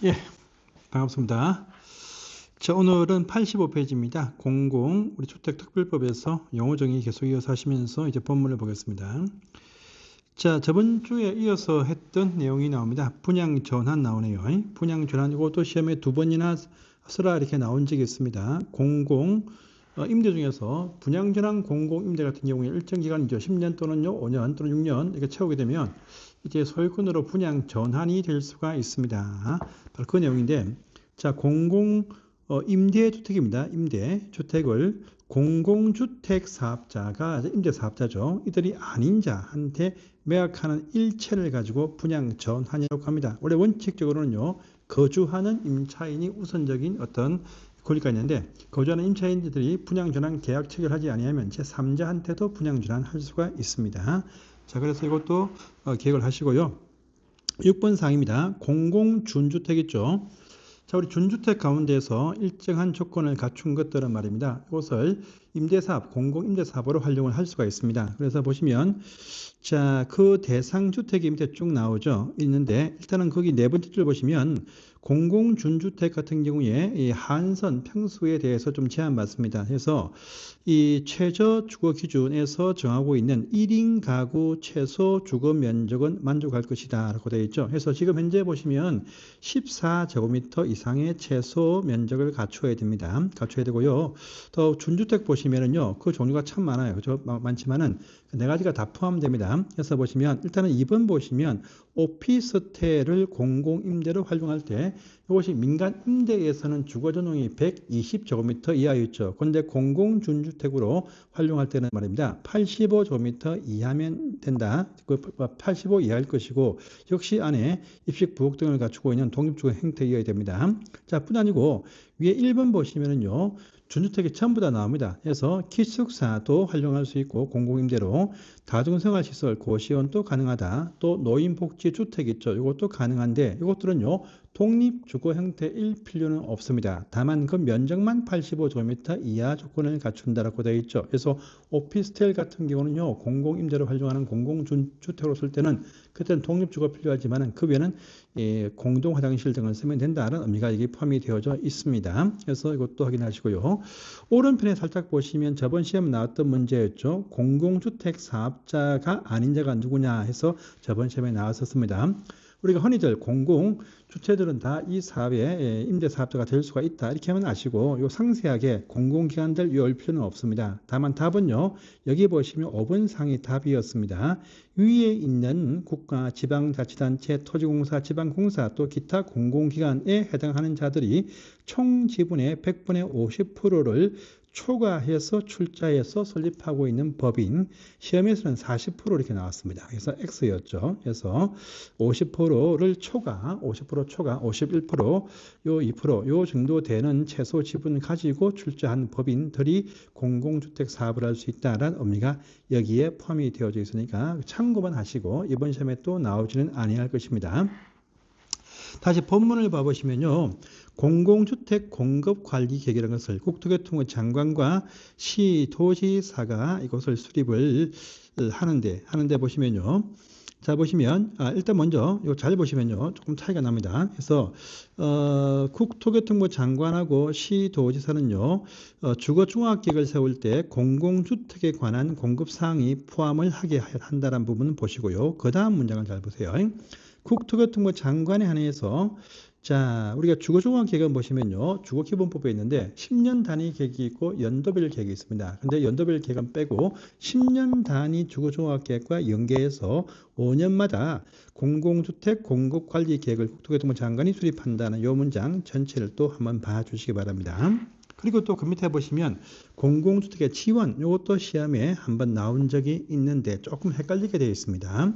예, 반갑습니다. 자, 오늘은 85페이지입니다. 우리 주택특별법에서 용어 정의 계속 이어서 하시면서 이제 본문을 보겠습니다. 자, 저번 주에 이어서 했던 내용이 나옵니다. 분양 전환 나오네요. 분양 전환, 이것도 시험에 2번이나 쓰라 이렇게 나온 적이 있습니다. 임대 중에서 분양 전환 공공임대 같은 경우에 일정 기간이죠. 10년 또는요, 5년 또는 6년 이렇게 채우게 되면 이제 소유권으로 분양 전환이 될 수가 있습니다. 바로 그 내용인데, 자, 임대주택입니다. 임대주택을 공공주택 사업자가 임대사업자죠. 이들이 아닌 자한테 매각하는 일체를 가지고 분양 전환이라고 합니다. 원래 원칙적으로는요, 거주하는 임차인이 우선적인 어떤 권리가 있는데, 거주하는 임차인들이 분양 전환 계약 체결하지 아니하면 제3자한테도 분양 전환할 수가 있습니다. 자, 그래서 이것도 기억을 하시고요. 6번 사항입니다. 공공준주택 있죠. 자, 우리 준주택 가운데서 일정한 조건을 갖춘 것들은 말입니다. 이것을 임대사업, 공공임대사업으로 활용을 할 수가 있습니다. 그래서 보시면, 자, 그 대상 주택이 밑에 쭉 나오죠. 있는데, 일단은 거기 네 번째 줄 보시면, 공공준주택 같은 경우에 이 한선 평수에 대해서 좀 제한받습니다. 그래서 이 최저 주거 기준에서 정하고 있는 1인 가구 최소 주거 면적은 만족할 것이다 라고 되어 있죠. 그래서 지금 현재 보시면 14제곱미터 이상의 최소 면적을 갖춰야 됩니다. 갖춰야 되고요. 또 준주택 보시면은요, 그 종류가 참 많아요. 그죠? 많지만은 네 가지가 다 포함됩니다. 그래서 보시면 일단은 2번 보시면 오피스텔을 공공임대로 활용할 때 이것이 민간 임대에서는 주거 전용이 120제곱미터 이하였죠. 그런데 공공준주택으로 활용할 때는 말입니다. 85제곱미터 이하면 된다. 85 이하일 것이고 역시 안에 입식 부엌 등을 갖추고 있는 독립주거 형태이어야 됩니다. 자, 뿐 아니고 위에 1번 보시면은요. 준주택이 전부 다 나옵니다. 그래서 기숙사도 활용할 수 있고 공공임대로 다중생활시설 고시원도 가능하다. 또 노인복지주택 있죠. 이것도 가능한데 이것들은요. 독립주거 형태일 필요는 없습니다. 다만 그 면적만 85제곱미터 이하 조건을 갖춘다라고 되어 있죠. 그래서 오피스텔 같은 경우는요. 공공임대로 활용하는 공공주택으로 쓸 때는 그때는 독립주거 필요하지만 그 외에는 공동화장실 등을 쓰면 된다는 의미가 여기 포함이 되어져 있습니다. 그래서 이것도 확인하시고요. 오른편에 살짝 보시면 저번 시험에 나왔던 문제였죠. 공공주택 사업자가 아닌 자가 누구냐 해서 저번 시험에 나왔었습니다. 우리가 흔히들 공공주체들은 다 이 사업의 임대사업자가 될 수가 있다. 이렇게 하면 아시고 요 상세하게 공공기관들 외울 필요는 없습니다. 다만 답은요. 여기 보시면 5번 상이 답이었습니다. 위에 있는 국가, 지방자치단체, 토지공사, 지방공사 또 기타 공공기관에 해당하는 자들이 총 지분의 100분의 50%를 초과해서 출자해서 설립하고 있는 법인 시험에서는 40% 이렇게 나왔습니다. 그래서 X였죠. 그래서 50%를 초과, 50% 초과, 51%, 요 2%, 요 정도 되는 최소 지분 가지고 출자한 법인들이 공공주택 사업을 할 수 있다는 의미가 여기에 포함이 되어져 있으니까 참고만 하시고 이번 시험에 또 나오지는 아니할 것입니다. 다시 본문을 봐보시면요. 공공주택 공급관리계획이라는 것을 국토교통부 장관과 시도지사가 이것을 수립을 하는데 보시면요. 자, 보시면, 일단 먼저, 이거 잘 보시면요. 조금 차이가 납니다. 그래서, 국토교통부 장관하고 시도지사는요, 주거종합계획을 세울 때 공공주택에 관한 공급사항이 포함을 하게 한다는 부분은 보시고요. 그 다음 문장을 잘 보세요. 국토교통부 장관에 한해서 자, 우리가 주거종합계획은 보시면요. 주거기본법에 있는데 10년 단위 계획이 있고 연도별 계획이 있습니다. 근데 연도별 계획은 빼고 10년 단위 주거종합계획과 연계해서 5년마다 공공주택 공급관리계획을 국토교통부 장관이 수립한다는 이 문장 전체를 또 한번 봐주시기 바랍니다. 그리고 또 그 밑에 보시면 공공주택의 지원 이것도 시험에 한번 나온 적이 있는데 조금 헷갈리게 되어 있습니다.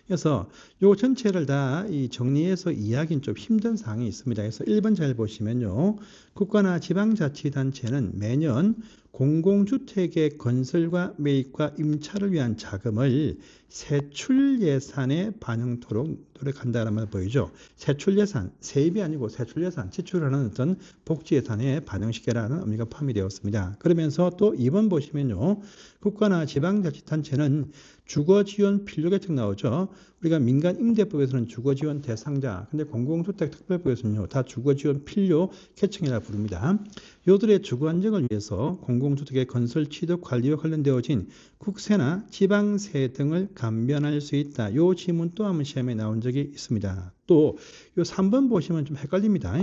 그래서 요 전체를 다 정리해서 이해하기는 좀 힘든 사항이 있습니다. 그래서 1번 잘 보시면요. 국가나 지방자치단체는 매년 공공주택의 건설과 매입과 임차를 위한 자금을 세출 예산에 반영토록 노력한다는 말 보이죠. 세출 예산, 세입이 아니고 세출 예산, 지출하는 어떤 복지 예산에 반영시켜라는 의미가 포함이 되었습니다. 그러면서 또 2번 보시면요. 국가나 지방자치단체는 주거지원 필요계층 나오죠. 우리가 민간임대법에서는 주거지원 대상자, 근데 공공주택특별법에서는요, 다 주거지원 필요 계층이라 부릅니다. 요들의 주거 안정을 위해서 공공주택의 건설, 취득, 관리와 관련되어진 국세나 지방세 등을 감면할 수 있다. 요 지문 또 한번 시험에 나온 적이 있습니다. 또 요 3번 보시면 좀 헷갈립니다.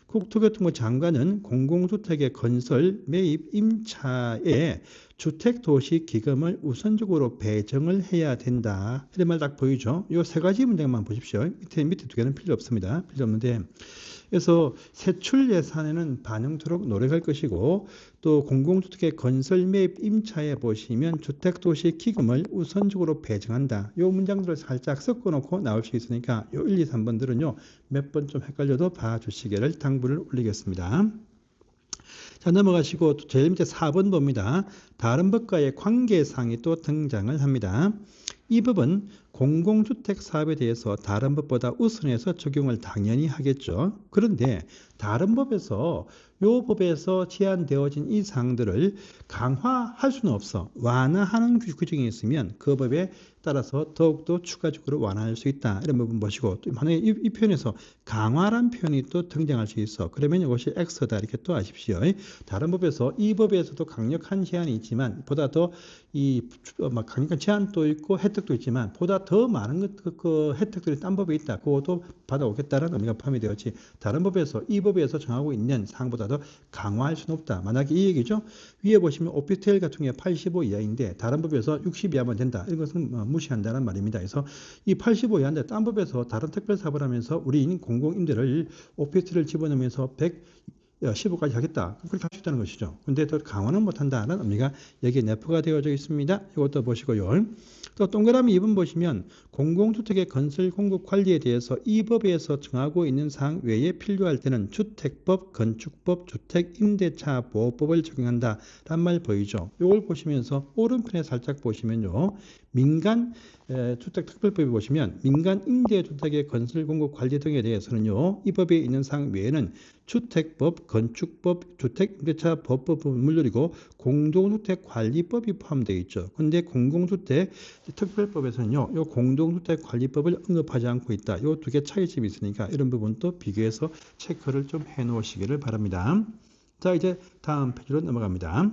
국토교통부 장관은 공공주택의 건설, 매입, 임차에 주택도시기금을 우선적으로 배정을 해야 된다. 이런 말 딱 보이죠? 이 세 가지 문제만 보십시오. 밑에 두 개는 필요 없습니다. 필요 없는데. 그래서 세출 예산에는 반영토록 노력할 것이고 또 공공주택의 건설 매입 임차에 보시면 주택도시기금을 우선적으로 배정한다. 이 문장들을 살짝 섞어놓고 나올 수 있으니까 요 1, 2, 3번들은요 몇 번 좀 헷갈려도 봐주시기를 당부를 올리겠습니다. 자, 넘어가시고 제일 밑에 4번 봅니다. 다른 법과의 관계사항이 또 등장을 합니다. 이 법은 공공주택 사업에 대해서 다른 법보다 우선해서 적용을 당연히 하겠죠. 그런데 다른 법에서 요 법에서 제한되어진 이 사항들을 강화할 수는 없어. 완화하는 규정이 있으면 그 법에 따라서 더욱더 추가적으로 완화할 수 있다. 이런 부분 보시고 또 만약에 이 표현에서 강화란 표현이 또 등장할 수 있어. 그러면 이것이 X다. 이렇게 또 아십시오. 다른 법에서 이 법에서도 강력한 제한이 있지만 보다 더 강력한 제한도 있고 혜택도 있지만 보다 더 많은 그 혜택들이 딴 법에 있다. 그것도 받아오겠다는 의미가 포함이 되었지. 다른 법에서 이 법에서 정하고 있는 사항보다 더 강화할 수는 없다. 만약에 이 얘기죠. 위에 보시면 오피스텔 같은 경우에 85 이하인데 다른 법에서 60 이하면 된다. 이것은 무시한다는 말입니다. 그래서 이 85 이하인데 딴 법에서 다른 특별사업을 하면서 우리인 공공임대를 오피스텔을 집어넣으면서 115까지 하겠다. 그렇게 할 수 있다는 것이죠. 근데 더 강화는 못한다는 의미가 여기에 내포가 되어져 있습니다. 이것도 보시고요. 또 동그라미 2번 보시면 공공주택의 건설 공급 관리에 대해서 이 법에서 정하고 있는 사항 외에 필요할 때는 주택법, 건축법, 주택임대차 보호법을 적용한다. 라는 말 보이죠. 이걸 보시면서 오른편에 살짝 보시면요. 민간 주택특별법에 보시면 민간 임대주택의 건설 공급 관리 등에 대해서는요. 이 법에 있는 사항 외에는 주택법, 건축법, 주택임대차 법법은 물론이고 공동주택관리법이 포함되어 있죠. 그런데 공공주택 특별법에서는요. 이 공동주택관리법을 언급하지 않고 있다. 이 두 개 차이점이 있으니까 이런 부분도 비교해서 체크를 좀 해놓으시기를 바랍니다. 자, 이제 다음 페이지로 넘어갑니다.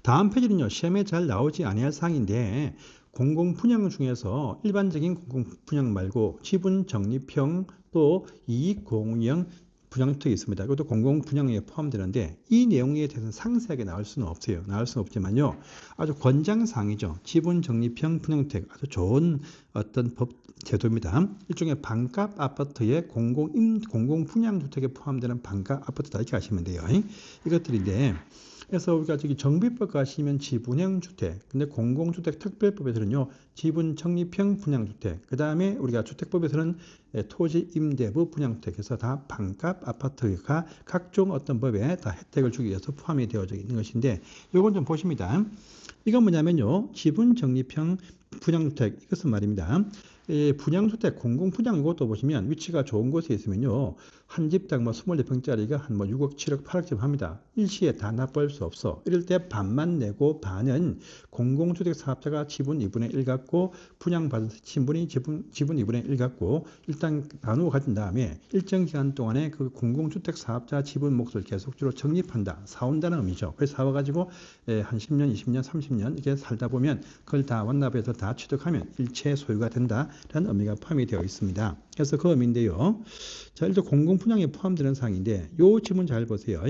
다음 페이지는요. 시험에 잘 나오지 아니할 사항인데 공공분양 중에서 일반적인 공공분양 말고 지분적립형 또 이익공유형 분양주택이 있습니다. 이것도 공공분양에 포함되는데 이 내용에 대해서는 상세하게 나올 수는 없어요. 나올 수는 없지만요. 아주 권장사항이죠. 지분적립형 분양주택 아주 좋은 어떤 법 제도입니다. 일종의 반값 아파트의 공공분양주택에 포함되는 반값 아파트다 이렇게 하시면 돼요. 이것들인데 그래서 우리가 저기 정비법 가시면 지분형 주택, 근데 공공주택 특별법에서는요 지분 적립형 분양주택, 그 다음에 우리가 주택법에서는 토지 임대부 분양주택에서 다 반값 아파트가 각종 어떤 법에 다 혜택을 주기 위해서 포함이 되어져 있는 것인데, 이건 좀 보십니다. 이건 뭐냐면요 지분 적립형 분양주택 이것은 말입니다. 분양주택 공공분양 이것도 보시면 위치가 좋은 곳에 있으면요 한 집당 24평짜리가 한 6억 7억 8억쯤 합니다. 일시에 다 납부할 수 없어. 이럴 때 반만 내고 반은 공공주택 사업자가 지분 2분의 1 갖고 분양받은 신분이 지분 2분의 1 갖고 일단 나누어 가진 다음에 일정 기간 동안에 그 공공주택 사업자 지분 몫을 계속적으로 적립한다. 사온다는 의미죠. 그래서 사와가지고 한 10년, 20년, 30년 이렇게 살다 보면 그걸 다 완납해서 다 취득하면 일체 소유가 된다. 라는 의미가 포함이 되어 있습니다. 그래서 그 의미인데요. 자, 일단 공공분양에 포함되는 사항인데 요 지문 잘 보세요.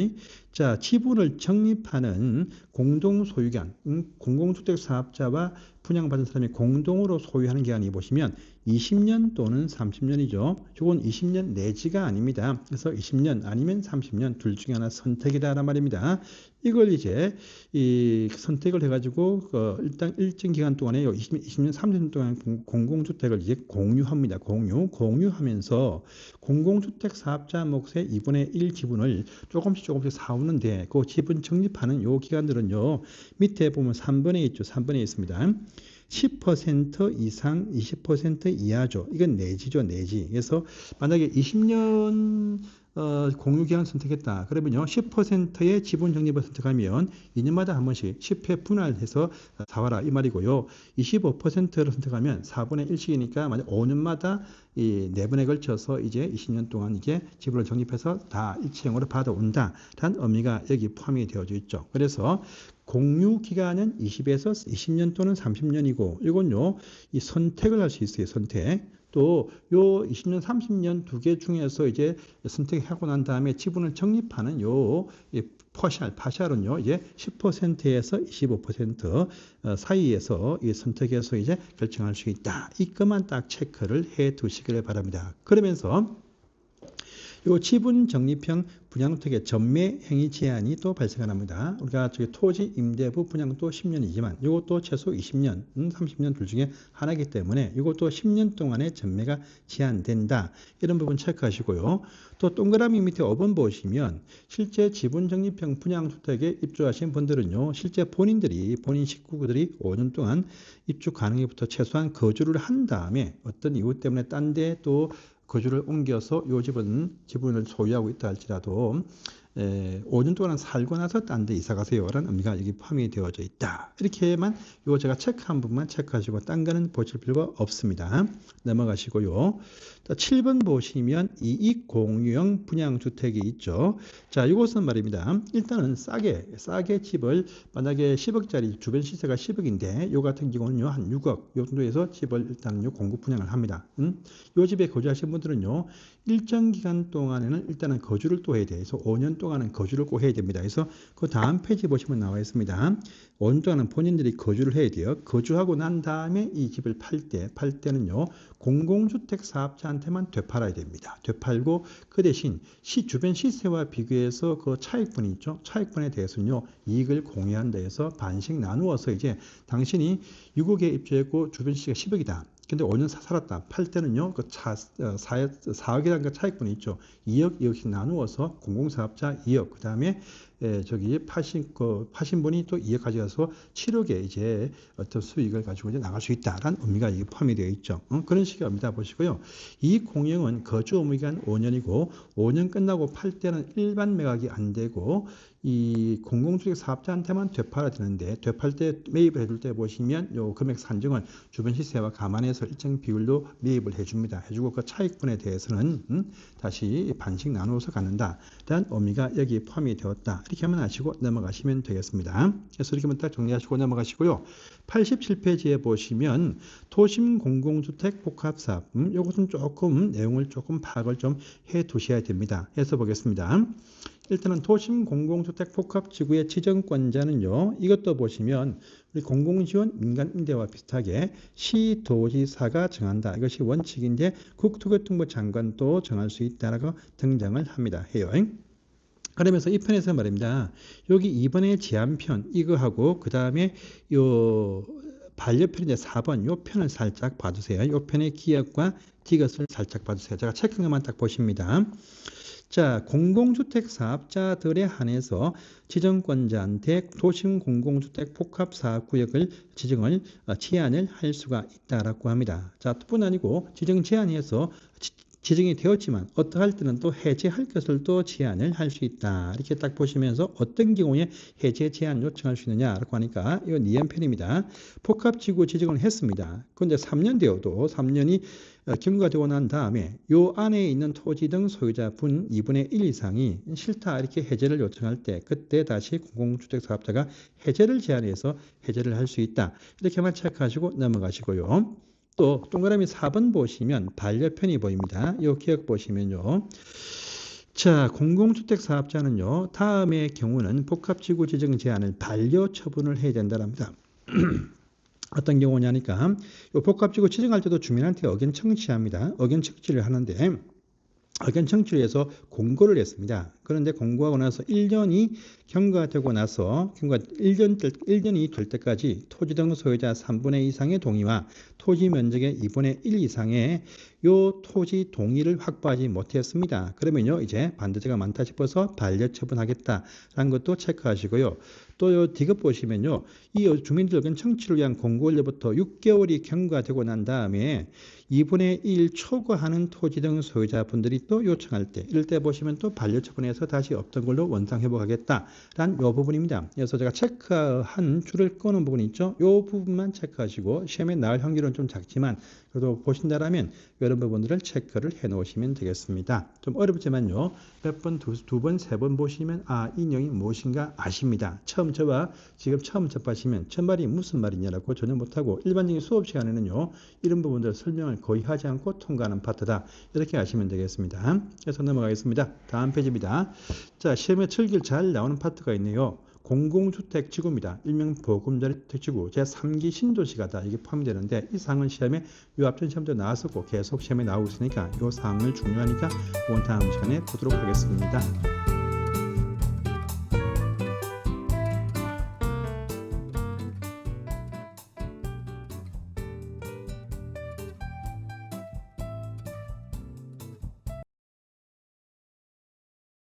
자, 지분을 적립하는 공동소유권, 공공주택 사업자와 분양받은 사람이 공동으로 소유하는 기간이 보시면 20년 또는 30년이죠. 이건 20년 내지가 아닙니다. 그래서 20년 아니면 30년 둘 중에 하나 선택이다란 말입니다. 이걸 이제 이 선택을 해가지고 일단 일정 기간 동안에 20년, 30년 동안 공공주택을 이제 공유합니다. 공유하면서 공공주택 사업자 몫의 2분의 1 지분을 조금씩 사오는데 그 지분 적립하는 요 기간들은요 밑에 보면 3번에 있죠. 3번에 있습니다. 10% 이상 20% 이하죠. 이건 내지죠. 내지. 그래서 만약에 20년 공유기간 선택했다. 그러면요, 10%의 지분 적립을 선택하면 2년마다 한 번씩 10회 분할해서 사와라 이 말이고요. 25%를 선택하면 4분의 1씩이니까 만약 5년마다 이 4번에 걸쳐서 이제 20년 동안 이제 지분을 적립해서 다 일체형으로 받아온다라는 의미가 여기 포함이 되어져 있죠. 그래서 공유 기간은 20에서 20년 또는 30년이고, 이건요, 이 선택을 할 수 있어요, 선택. 또, 요 20년, 30년 두 개 중에서 이제 선택하고 난 다음에 지분을 적립하는 요, 파샬은요, 이제 10%에서 25% 사이에서 이 선택해서 이제 결정할 수 있다. 이것만 딱 체크를 해 두시길 바랍니다. 그러면서 요 지분 적립형 분양택의 전매 행위 제한이 또 발생합니다. 우리가 저기 토지 임대부 분양도 10년이지만 이것도 최소 20년, 30년 둘 중에 하나이기 때문에 이것도 10년 동안의 전매가 제한된다. 이런 부분 체크하시고요. 또 동그라미 밑에 5번 보시면 실제 지분 적립형 분양주택에 입주하신 분들은요, 실제 본인 식구들이 5년 동안 입주 가능일부터 최소한 거주를 한 다음에 어떤 이유 때문에 딴 데 또 거주를 옮겨서 요 지분을 소유하고 있다 할지라도 5년 동안 살고 나서 딴 데 이사 가세요 라는 의미가 여기 포함이 되어져 있다. 이렇게만 요 제가 체크한 부분만 체크하시고 딴 거는 보실 필요가 없습니다. 넘어가시고요. 7번 보시면 이익 공유형 분양주택이 있죠. 자, 이것은 말입니다. 일단은 싸게 집을 만약에 10억짜리 주변 시세가 10억인데 요 같은 경우는요 한 6억 요 정도에서 집을 일단 공급 분양을 합니다. 요 집에 거주하신 분들은요 일정 기간 동안에는 일단은 거주를 또 해야 돼요. 그래서 5년 동안은 거주를 꼭 해야 됩니다. 그래서 그 다음 페이지 보시면 나와 있습니다. 5년 동안은 본인들이 거주를 해야 돼요. 거주하고 난 다음에 이 집을 팔 때는요 공공주택 사업자한테만 되팔아야 됩니다. 되팔고 그 대신 주변 시세와 비교해서 그 차익분이 있죠. 차익분에 대해서는요 이익을 공유한다 해서 반씩 나누어서 이제 당신이 6억에 입주했고 주변 시세가 10억이다. 근데 5년 살았다. 팔 때는요, 4억이라는 그 차익분이 있죠. 2억씩 나누어서 공공사업자 2억, 그 다음에 파신 분이 또 2억 가져가서 7억에 이제 어떤 수익을 가지고 이제 나갈 수 있다라는 의미가 이게 포함이 되어 있죠. 그런 식의 의미다 보시고요. 이 공영은 거주 의무기간 5년이고 5년 끝나고 팔 때는 일반 매각이 안 되고 이 공공주택 사업자한테만 되팔아야 되는데 되팔 때 매입을 해줄 때 보시면 요 금액 산정을 주변 시세와 감안해서 일정 비율로 매입을 해줍니다. 해주고 그 차익분에 대해서는 다시 반씩 나누어서 갖는다. 라는 의미가 여기 포함이 되었다. 이렇게 하면 아시고 넘어가시면 되겠습니다. 그래서 이렇게 하면 딱 정리하시고 넘어가시고요. 87페이지에 보시면 도심 공공주택 복합사업 이것은 조금 내용을 조금 파악을 좀 해 두셔야 됩니다. 해서 보겠습니다. 일단은 도심 공공주택 복합지구의 지정권자는요. 이것도 보시면 우리 공공지원 민간임대와 비슷하게 시도지사가 정한다. 이것이 원칙인데 국토교통부 장관도 정할 수 있다라고 등장을 합니다. 해요. 그러면서 이 편에서 말입니다. 여기 2번의 제한편 이거하고 그 다음에 요 반려편인데 4번 요 편을 살짝 봐주세요. 요 편의 기억과 디귿을 살짝 봐주세요. 제가 체크한 것만 딱 보십니다. 자, 공공주택 사업자들에 한해서 지정권자한테 도심 공공주택 복합사업구역을 제한을 할 수가 있다라고 합니다. 자, 뿐 아니고 지정 제한해서 지정이 되었지만 어떠할 때는 또 해제할 것을 또 제한을 할 수 있다. 이렇게 딱 보시면서 어떤 경우에 해제 제한 요청할 수 있느냐라고 하니까 이건 니은편입니다. 복합지구 지정을 했습니다. 그런데 3년 되어도 3년이 경과되고 난 다음에 요 안에 있는 토지 등 소유자분 2분의 1 이상이 싫다 이렇게 해제를 요청할 때 그때 다시 공공주택 사업자가 해제를 제한해서 해제를 할 수 있다. 이렇게만 체크하시고 넘어가시고요. 또 동그라미 4번 보시면 반려편이 보입니다. 이 기억 보시면요. 자, 공공주택 사업자는요. 다음의 경우는 복합지구 지정 제한을 반려 처분을 해야 된다랍니다. 어떤 경우냐니까 이 복합지구 지정할 때도 주민한테 의견 청취합니다. 의견 청취를 하는데 의견 청취를 해서 공고를 했습니다. 그런데 공고하고 나서 1년이 경과되고 나서 1년이 될 때까지 토지 등 소유자 3분의 2 이상의 동의와 토지 면적의 2분의 1 이상의 요 토지 동의를 확보하지 못했습니다. 그러면요 이제 반대자가 많다 싶어서 반려처분하겠다라는 것도 체크하시고요. 또 요 디귿 보시면요 이 주민들은 청취를 위한 공고일로부터 6개월이 경과되고 난 다음에 2분의 1 초과하는 토지 등 소유자분들이 또 요청할 때 이럴 때 보시면 또 반려처분해서 다시 없던 걸로 원상 회복하겠다라는 요 부분입니다. 그래서 제가 체크한 줄을 꺼놓은 부분이 있죠. 요 부분만 체크하시고 시험에 나올 확률은 좀 작지만 그래도 보신다라면 이런 부분들을 체크를 해 놓으시면 되겠습니다. 좀 어렵지만요. 몇 번, 두 번, 세 번 보시면 이 내용이 무엇인가 아십니다. 처음 저와 지금 처음 접하시면 첫 말이 무슨 말이냐라고 전혀 못하고 일반적인 수업 시간에는요. 이런 부분들 설명을 거의 하지 않고 통과하는 파트다. 이렇게 아시면 되겠습니다. 그래서 넘어가겠습니다. 다음 페이지입니다. 자, 시험에 철길 잘 나오는 파트가 있네요. 공공주택 지구입니다. 일명 보금자리 지구 제3기 신도시가다 이게 포함이 되는데 이 사항은 시험에 요 앞전 시험도 나왔었고 계속 시험에 나오고 있으니까 이 사항을 중요하니까 이번 다음 시간에 보도록 하겠습니다.